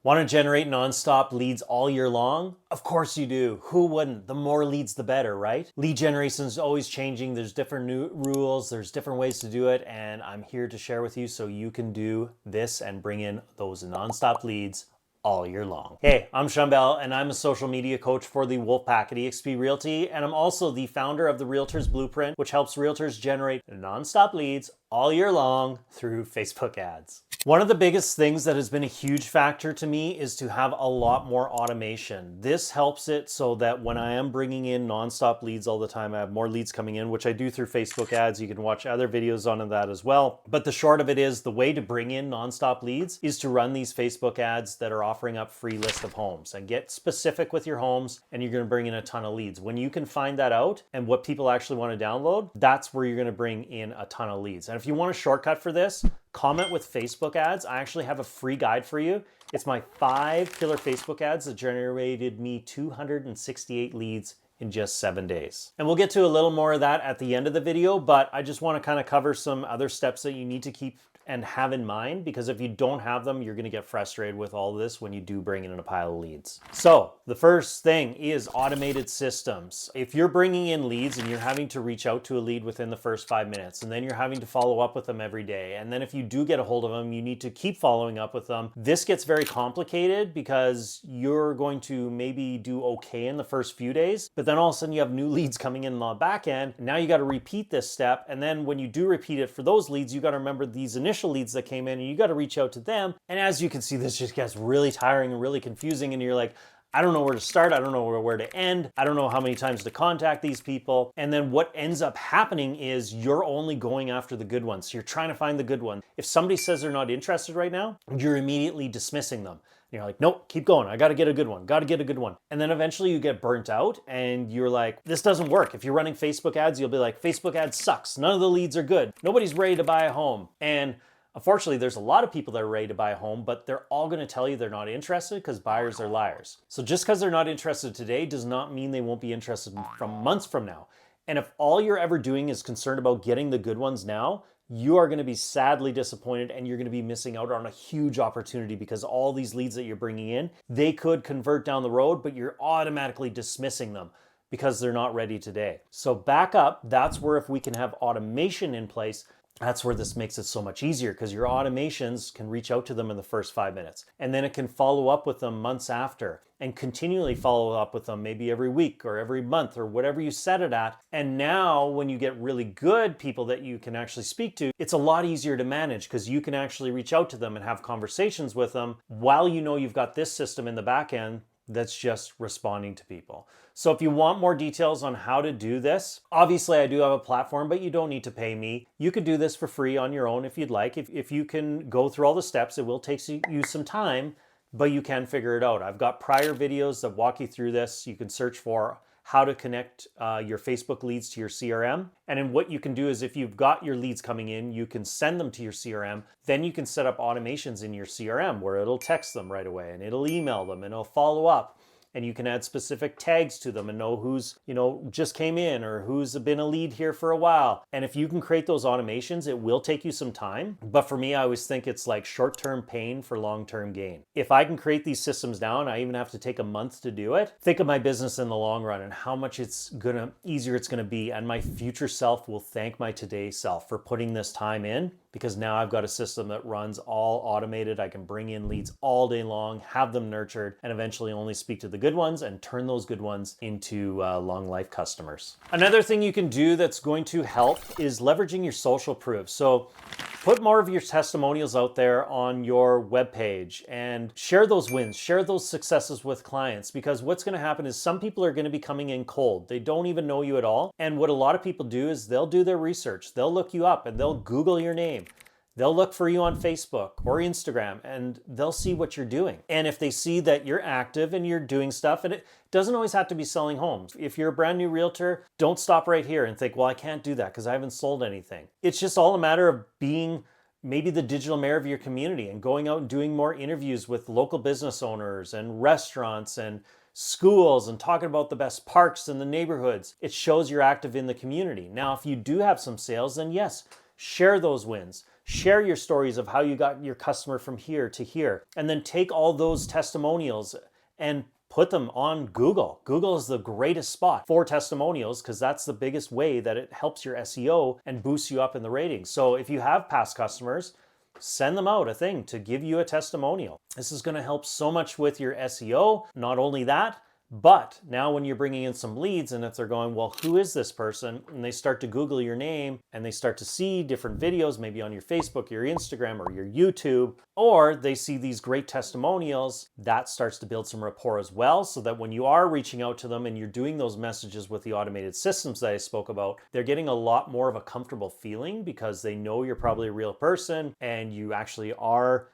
Want to generate nonstop leads all year long? Of course you do. Who wouldn't? The more leads, the better, right? Lead generation is always changing. There's different new rules. There's different ways to do it. And I'm here to share with you so you can do this and bring in those nonstop leads all year long. Hey, I'm Shawn Bell, and I'm a social media coach for the Wolfpack at eXp Realty, and I'm also the founder of the Realtors Blueprint, which helps realtors generate nonstop leads all year long through Facebook ads. One of the biggest things that has been a huge factor to me is to have a lot more automation. This helps it so that when I am bringing in nonstop leads all the time, I have more leads coming in, which I do through Facebook ads. You can watch other videos on that as well. But the short of it is, the way to bring in nonstop leads is to run these Facebook ads that are offering up free list of homes, and get specific with your homes, and you're going to bring in a ton of leads. When you can find that out and what people actually want to download, that's where you're going to bring in a ton of leads. And if you want a shortcut for this, comment with Facebook ads. I actually have a free guide for you. It's my 5 killer Facebook ads that generated me 268 leads in just 7 days. And we'll get to a little more of that at the end of the video, but I just want to kind of cover some other steps that you need to keep and have in mind, because if you don't have them, you're going to get frustrated with all this when you do bring in a pile of leads. So the first thing is automated systems. If you're bringing in leads and you're having to reach out to a lead within the first 5 minutes, and then you're having to follow up with them every day, and then if you do get a hold of them, you need to keep following up with them. This gets very complicated because you're going to maybe do okay in the first few days, but then all of a sudden you have new leads coming in on the back end. And now you got to repeat this step. And then when you do repeat it for those leads, you got to remember these initial leads that came in, and you got to reach out to them. And as you can see, this just gets really tiring and really confusing, and you're like, I don't know where to start. I don't know where to end. I don't know how many times to contact these people. And then what ends up happening is you're only going after the good ones. So you're trying to find the good one. If somebody says they're not interested right now, you're immediately dismissing them. You're like, nope, keep going. I got to get a good one. Got to get a good one. And then eventually you get burnt out and you're like, this doesn't work. If you're running Facebook ads, you'll be like, Facebook ads sucks. None of the leads are good. Nobody's ready to buy a home. And unfortunately, there's a lot of people that are ready to buy a home, but they're all going to tell you they're not interested because buyers are liars. So just because they're not interested today does not mean they won't be interested from months from now. And if all you're ever doing is concerned about getting the good ones now, you are going to be sadly disappointed, and you're going to be missing out on a huge opportunity, because all these leads that you're bringing in, they could convert down the road, but you're automatically dismissing them because they're not ready today. So back up. That's where, if we can have automation in place, that's where this makes it so much easier, because your automations can reach out to them in the first 5 minutes, and then it can follow up with them months after, and continually follow up with them maybe every week or every month or whatever you set it at. And now when you get really good people that you can actually speak to, it's a lot easier to manage, because you can actually reach out to them and have conversations with them while you know you've got this system in the back end that's just responding to people. So if you want more details on how to do this, obviously I do have a platform, but you don't need to pay me. You could do this for free on your own if you'd like. If you can go through all the steps, it will take you some time, but you can figure it out. I've got prior videos that walk you through this. You can search for how to connect your Facebook leads to your CRM. And then what you can do is, if you've got your leads coming in, you can send them to your CRM. Then you can set up automations in your CRM where it'll text them right away, and it'll email them, and it'll follow up. And you can add specific tags to them and know who's, just came in, or who's been a lead here for a while. And if you can create those automations, it will take you some time. But for me, I always think it's like short-term pain for long-term gain. If I can create these systems down, I even have to take a month to do it. Think of my business in the long run and how much easier it's gonna be. And my future self will thank my today self for putting this time in, because now I've got a system that runs all automated. I can bring in leads all day long, have them nurtured, and eventually only speak to the good ones and turn those good ones into long life customers. Another thing you can do that's going to help is leveraging your social proof. So put more of your testimonials out there on your webpage and share those wins, share those successes with clients, because what's going to happen is some people are going to be coming in cold. They don't even know you at all. And what a lot of people do is they'll do their research. They'll look you up and they'll Google your name. They'll look for you on Facebook or Instagram, and they'll see what you're doing. And if they see that you're active and you're doing stuff, and it doesn't always have to be selling homes. If you're a brand new realtor, don't stop right here and think, well, I can't do that because I haven't sold anything. It's just all a matter of being maybe the digital mayor of your community and going out and doing more interviews with local business owners and restaurants and schools and talking about the best parks in the neighborhoods. It shows you're active in the community. Now, if you do have some sales, then yes, share those wins. Share your stories of how you got your customer from here to here. And then take all those testimonials and put them on Google. Google is the greatest spot for testimonials because that's the biggest way that it helps your SEO and boosts you up in the ratings. So if you have past customers, send them out a thing to give you a testimonial. This is going to help so much with your SEO. Not only that, but now when you're bringing in some leads and if they're going, well, who is this person? And they start to Google your name and they start to see different videos, maybe on your Facebook, your Instagram, or your YouTube, or they see these great testimonials, that starts to build some rapport as well, so that when you are reaching out to them and you're doing those messages with the automated systems that I spoke about, they're getting a lot more of a comfortable feeling because they know you're probably a real person and you actually are,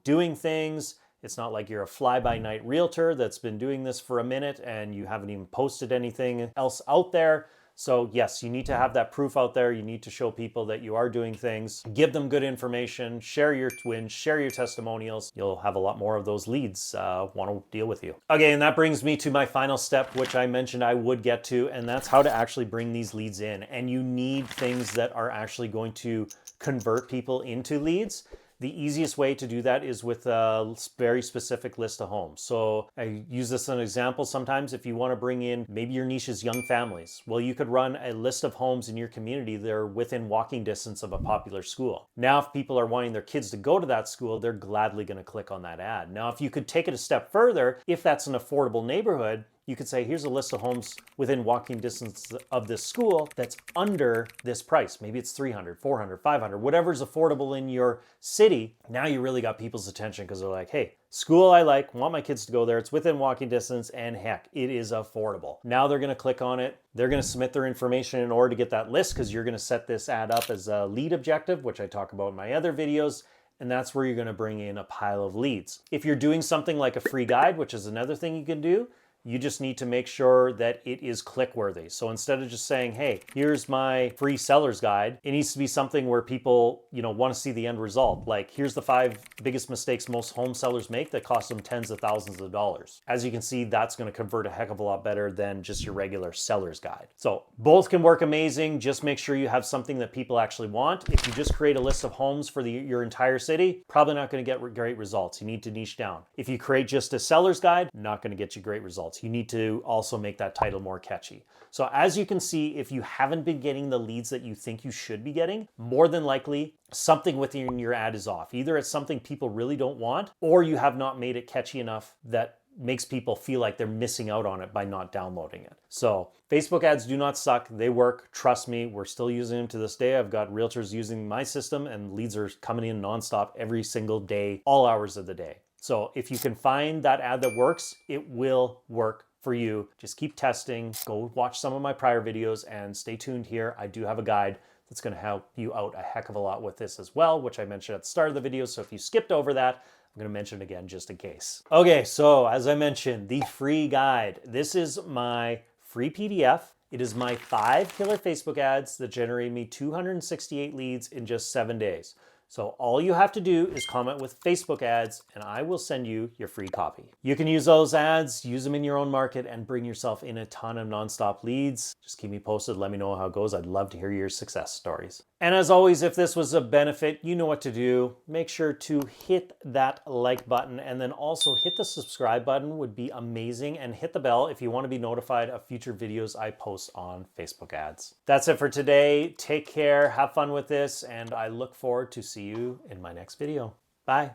doing things. It's not like you're a fly-by-night realtor that's been doing this for a minute and you haven't even posted anything else out there. So yes, you need to have that proof out there. You need to show people that you are doing things. Give them good information. Share your wins. Share your testimonials. You'll have a lot more of those leads want to deal with you. Okay, and that brings me to my final step, which I mentioned I would get to, and that's how to actually bring these leads in. And you need things that are actually going to convert people into leads. The easiest way to do that is with a very specific list of homes. So I use this as an example. Sometimes if you want to bring in, maybe your niche is young families. Well, you could run a list of homes in your community that are within walking distance of a popular school. Now, if people are wanting their kids to go to that school, they're gladly going to click on that ad. Now, if you could take it a step further, if that's an affordable neighborhood, you could say, here's a list of homes within walking distance of this school that's under this price. Maybe it's 300, 400, 500, whatever's affordable in your city. Now you really got people's attention because they're like, hey, school I like, want my kids to go there. It's within walking distance and heck, it is affordable. Now they're going to click on it. They're going to submit their information in order to get that list because you're going to set this ad up as a lead objective, which I talk about in my other videos. And that's where you're going to bring in a pile of leads. If you're doing something like a free guide, which is another thing you can do, you just need to make sure that it is click-worthy. So instead of just saying, hey, here's my free seller's guide, it needs to be something where people, want to see the end result. Like, here's the 5 biggest mistakes most home sellers make that cost them tens of thousands of dollars. As you can see, that's going to convert a heck of a lot better than just your regular seller's guide. So both can work amazing. Just make sure you have something that people actually want. If you just create a list of homes for your entire city, probably not going to get great results. You need to niche down. If you create just a seller's guide, not going to get you great results. You need to also make that title more catchy. So as you can see, if you haven't been getting the leads that you think you should be getting, more than likely something within your ad is off. Either it's something people really don't want, or you have not made it catchy enough that makes people feel like they're missing out on it by not downloading it. So Facebook ads do not suck. They work. Trust me, we're still using them to this day. I've got realtors using my system and leads are coming in nonstop every single day, all hours of the day. So if you can find that ad that works, it will work for you. Just keep testing. Go watch some of my prior videos and stay tuned here. I do have a guide that's going to help you out a heck of a lot with this as well, which I mentioned at the start of the video. So if you skipped over that, I'm going to mention it again just in case. Okay, so as I mentioned, the free guide. This is my free PDF. It is my 5 killer Facebook ads that generated me 268 leads in just 7 days. So all you have to do is comment with Facebook ads and I will send you your free copy. You can use those ads, use them in your own market and bring yourself in a ton of nonstop leads. Just keep me posted. Let me know how it goes. I'd love to hear your success stories. And as always, if this was a benefit, you know what to do. Make sure to hit that like button and then also hit the subscribe button would be amazing, and hit the bell if you want to be notified of future videos I post on Facebook ads. That's it for today. Take care, have fun with this, and I look forward to see you in my next video. Bye.